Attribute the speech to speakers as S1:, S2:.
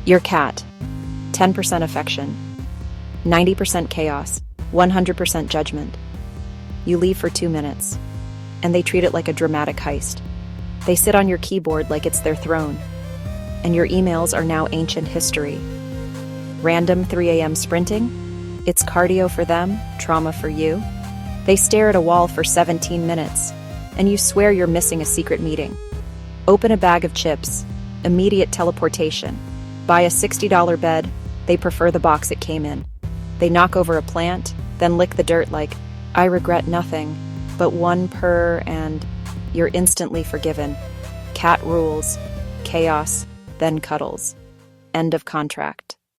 S1: Your cat. 10% affection, 90% chaos, 100% judgment. You leave for 2 minutes, and they treat it like a dramatic heist. They sit on your keyboard like it's their throne, and your emails are now ancient history. Random 3 a.m. sprinting? It's cardio for them, trauma for you. They stare at a wall for 17 minutes, and you swear you're missing a secret meeting. Open a bag of chips, immediate teleportation. Buy a $60 bed, they prefer the box it came in. They knock over a plant, then lick the dirt like, I regret nothing, but one purr and you're instantly forgiven. Cat rules, chaos, then cuddles. End of contract.